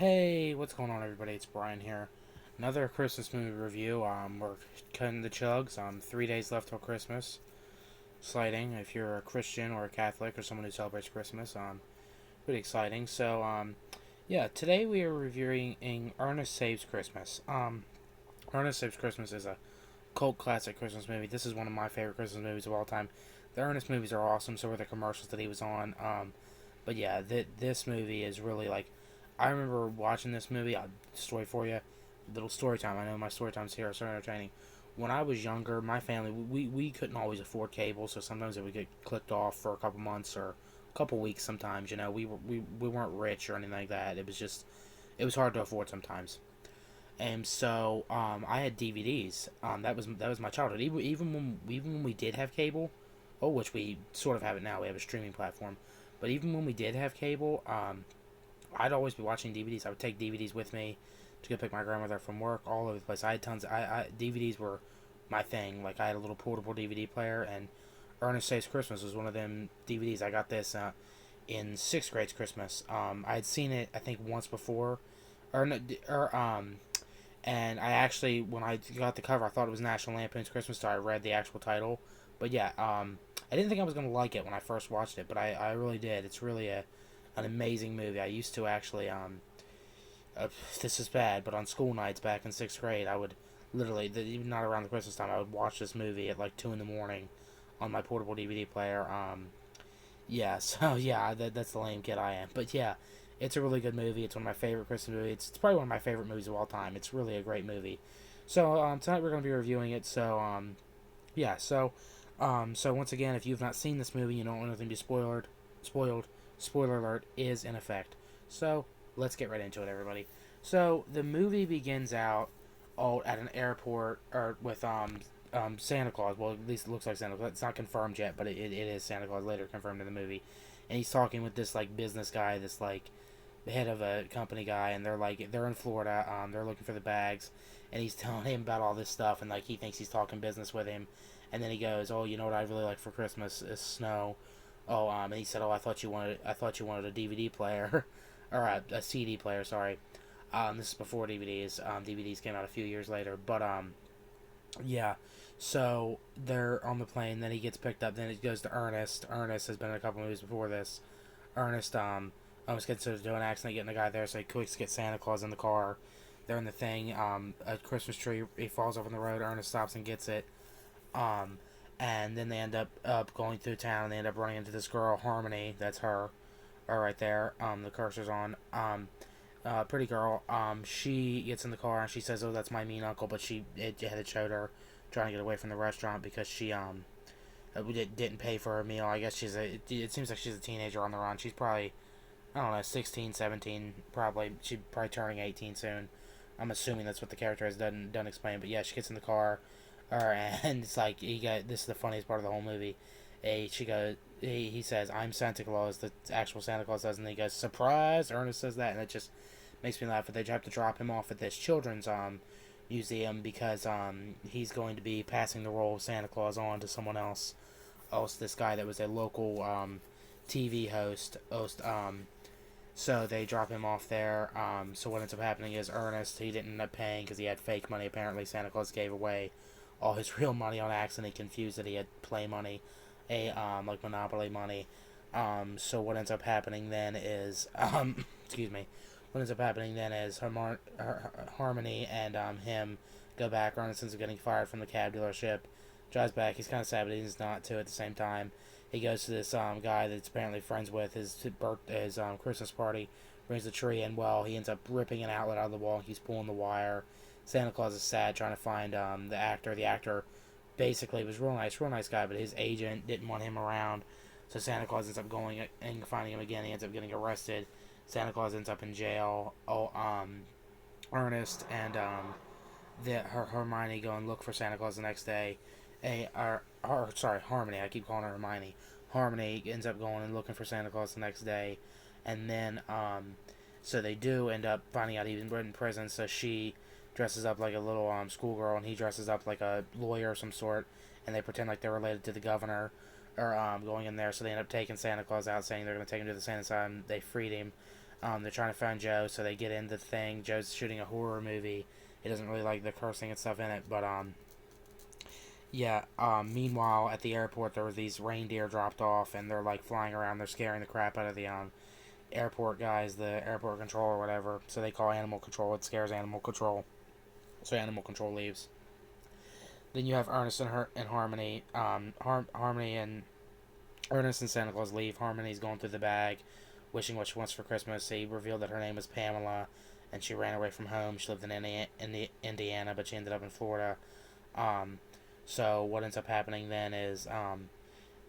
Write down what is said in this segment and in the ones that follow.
Hey, what's going on, everybody? It's Brian here. Another Christmas movie review. We're cutting the chugs. 3 days left till Christmas. Exciting if you're a Christian or a Catholic or someone who celebrates Christmas. Pretty exciting. Yeah, today we are reviewing Ernest Saves Christmas. Ernest Saves Christmas is a cult classic Christmas movie. This is one of my favorite Christmas movies of all time. The Ernest movies are awesome. So are the commercials that he was on. But yeah, this movie is really like I remember watching this movie. Story for you, little story time. I know my story times here are so entertaining. When I was younger, my family we couldn't always afford cable, so sometimes it would get clicked off for a couple months or a couple weeks. Sometimes we weren't rich or anything like that. It was hard to afford sometimes. And so I had DVDs. That was my childhood. Even when we did have cable, which we sort of have it now. We have a streaming platform. But even when we did have cable, I'd always be watching DVDs. I would take DVDs with me to go pick my grandmother from work all over the place. I had tons. DVDs were my thing. Like I had a little portable DVD player, and Ernest Saves Christmas was one of them DVDs. I got this in sixth grade's Christmas. I had seen it I think once before, or, or and I actually when I got the cover, I thought it was National Lampoon's Christmas Story. I read the actual title, but yeah, I didn't think I was gonna like it when I first watched it, but I really did. It's really an amazing movie. I used to actually this is bad, but on school nights back in sixth grade, I would literally even not around the Christmas time, I would watch this movie at like 2 in the morning on my portable DVD player. Yeah, so yeah, that's the lame kid I am. But yeah, it's a really good movie. It's one of my favorite Christmas movies. It's probably one of my favorite movies of all time. It's really a great movie. So tonight we're going to be reviewing it. Yeah, so once again, if you've not seen this movie, you don't want anything to be spoiled. Spoiler alert is in effect. So let's get right into it, everybody. So the movie begins out at an airport or with Santa Claus. Well, at least it looks like Santa Claus. It's not confirmed yet, but it is Santa Claus later confirmed in the movie. And he's talking with this like business guy, this like the head of a company guy, and they're in Florida. They're looking for the bags, and he's telling him about all this stuff, and like he thinks he's talking business with him, and then he goes, "Oh, you know what I really like for Christmas is snow." And he said, "Oh, I thought you wanted a DVD player, or a CD player. Sorry. This is before DVDs. DVDs came out a few years later, but yeah. So they're on the plane. Then he gets picked up. Then it goes to Ernest. Ernest has been in a couple movies before this. Ernest almost gets into an accident getting the guy there, so he quick gets Santa Claus in the car. They're in the thing. A Christmas tree. He falls off on the road. Ernest stops and gets it. Um, and then they end up going through town. And they end up running into this girl, Harmony. That's her, right there. The cursor's on. Pretty girl. She gets in the car and she says, "Oh, that's my mean uncle," but it had showed her trying to get away from the restaurant because she didn't pay for her meal. I guess it seems like she's a teenager on the run. She's probably, I don't know, 16, 17, probably. She's probably turning 18 soon. I'm assuming that's what the character has done explain. But yeah, she gets in the car, and it's like this is the funniest part of the whole movie. She goes, he says, "I'm Santa Claus." The actual Santa Claus does, and he goes, "Surprise!" Ernest says that, and it just makes me laugh. But they have to drop him off at this children's museum because he's going to be passing the role of Santa Claus on to someone else. This guy that was a local TV host. So they drop him off there. So what ends up happening is Ernest, he didn't end up paying because he had fake money. Apparently Santa Claus gave away all his real money on accident. He confused that he had play money, like Monopoly money. So what ends up happening then is excuse me. What ends up happening then is Harmony and him go back. Ernest ends up getting fired from the cab dealership. Drives back. He's kind of sad, but he's not too at the same time. He goes to this guy that's apparently friends with his Christmas party. Brings the tree in. Well, he ends up ripping an outlet out of the wall. He's pulling the wire. Santa Claus is sad trying to find the actor. The actor basically was real nice guy, but his agent didn't want him around. So Santa Claus ends up going and finding him again. He ends up getting arrested. Santa Claus ends up in jail. Ernest and Hermione go and look for Santa Claus the next day. Harmony. I keep calling her Hermione. Harmony ends up going and looking for Santa Claus the next day, and then so they do end up finding out he's in prison. So she dresses up like a little schoolgirl, and he dresses up like a lawyer of some sort, and they pretend like they're related to the governor, or going in there. So they end up taking Santa Claus out, saying they're going to take him to the Santa Asylum. They freed him. They're trying to find Joe, so they get into the thing. Joe's shooting a horror movie. He doesn't really like the cursing and stuff in it, but yeah. Meanwhile, at the airport, there were these reindeer dropped off, and they're like flying around. They're scaring the crap out of the airport guys, the airport control or whatever. So they call animal control. It scares animal control. So animal control leaves. Then you have Ernest and Harmony. Harmony and Ernest and Santa Claus leave. Harmony's going through the bag, wishing what she wants for Christmas. He revealed that her name was Pamela, and she ran away from home. She lived in Indiana, but she ended up in Florida. Um, so what ends up happening then is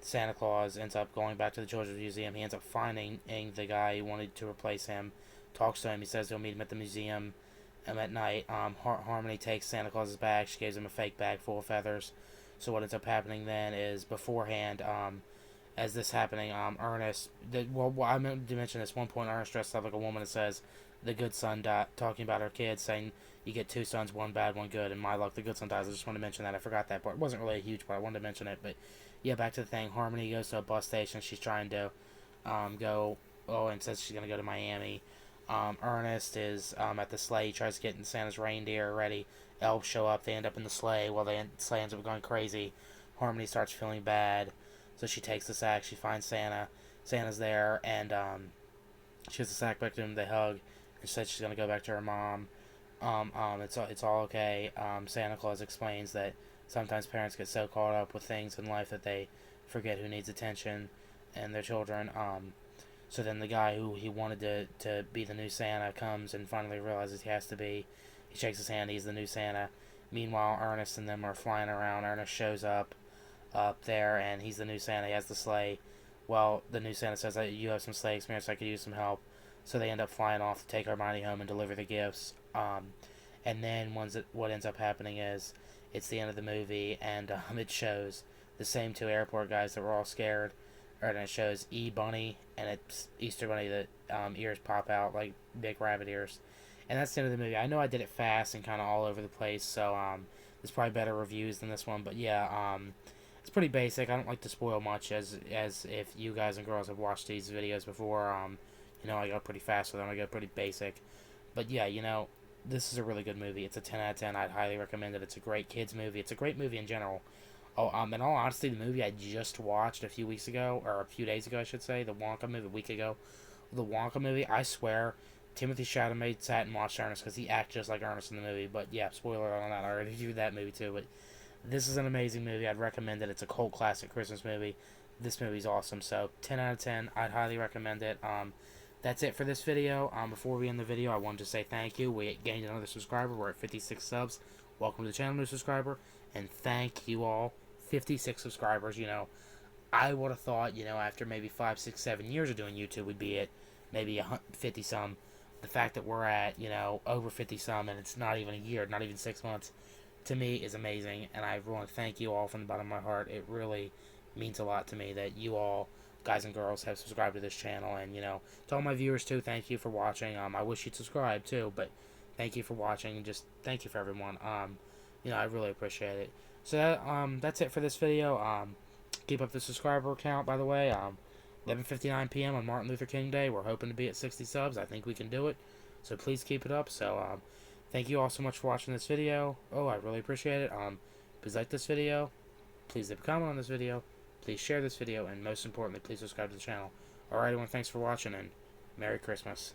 Santa Claus ends up going back to the Children's Museum. He ends up finding the guy who wanted to replace him, talks to him. He says he'll meet him at the museum at night. Harmony takes Santa Claus's bag. She gives him a fake bag full of feathers. So what ends up happening then is beforehand, as this happening, Ernest, I meant to mention this one point, Ernest dressed up like a woman and says, the good son died, talking about her kids, saying, you get two sons, one bad, one good, and my luck, the good son dies. I just want to mention that. I forgot that part. It wasn't really a huge part. I wanted to mention it, but yeah, back to the thing. Harmony goes to a bus station. She's trying to and says she's going to go to Miami. Ernest is at the sleigh. He tries to get in Santa's reindeer ready. Elves show up. They end up in the sleigh. Well, the sleigh ends up going crazy. Harmony starts feeling bad. So she takes the sack. She finds Santa. Santa's there, and she has the sack back to him. They hug. And she says she's going to go back to her mom. It's all okay. Santa Claus explains that sometimes parents get so caught up with things in life that they forget who needs attention and their children. So then the guy who he wanted to be the new Santa comes and finally realizes he has to be. He shakes his hand. He's the new Santa. Meanwhile, Ernest and them are flying around. Ernest shows up there, and he's the new Santa. He has the sleigh. Well, the new Santa says, you have some sleigh experience. I could use some help. So they end up flying off to take Hermione home and deliver the gifts. And then what ends up happening is it's the end of the movie, and it shows the same two airport guys that were all scared. And it shows Bunny, and it's Easter Bunny that ears pop out like big rabbit ears. And that's the end of the movie. I know I did it fast and kind of all over the place, so there's probably better reviews than this one. But yeah, it's pretty basic. I don't like to spoil much, as if you guys and girls have watched these videos before. I go pretty fast with them. I go pretty basic. But yeah, this is a really good movie. It's a 10 out of 10. I'd highly recommend it. It's a great kids movie. It's a great movie in general. Oh, in all honesty, the movie I just watched a few weeks ago, or a few days ago, I should say, the Wonka movie, a week ago, the Wonka movie, I swear, Timothy Chalamet sat and watched Ernest, because he acts just like Ernest in the movie. But yeah, spoiler on that, I already reviewed that movie too. But this is an amazing movie. I'd recommend it. It's a cult classic Christmas movie. This movie's awesome. So 10 out of 10. I'd highly recommend it. That's it for this video. Before we end the video, I wanted to say thank you. We gained another subscriber. We're at 56 subs. Welcome to the channel, new subscriber. And thank you all. 56 subscribers. I would have thought, after maybe 5, 6, 7 years of doing YouTube, we'd be at maybe 50 some. The fact that we're at, over 50 some, and it's not even a year, not even 6 months, to me is amazing. And I want to thank you all from the bottom of my heart. It really means a lot to me that you all, guys and girls, have subscribed to this channel. And to all my viewers too, thank you for watching. I wish you'd subscribe too, but thank you for watching, and just thank you for everyone. I really appreciate it. So that's it for this video. Keep up the subscriber count, by the way. 11:59 p.m. on Martin Luther King Day. We're hoping to be at 60 subs. I think we can do it, so please keep it up. So thank you all so much for watching this video. I really appreciate it. Please like this video, please leave a comment on this video, please share this video, and most importantly, please subscribe to the channel. Alright, everyone, thanks for watching, and Merry Christmas.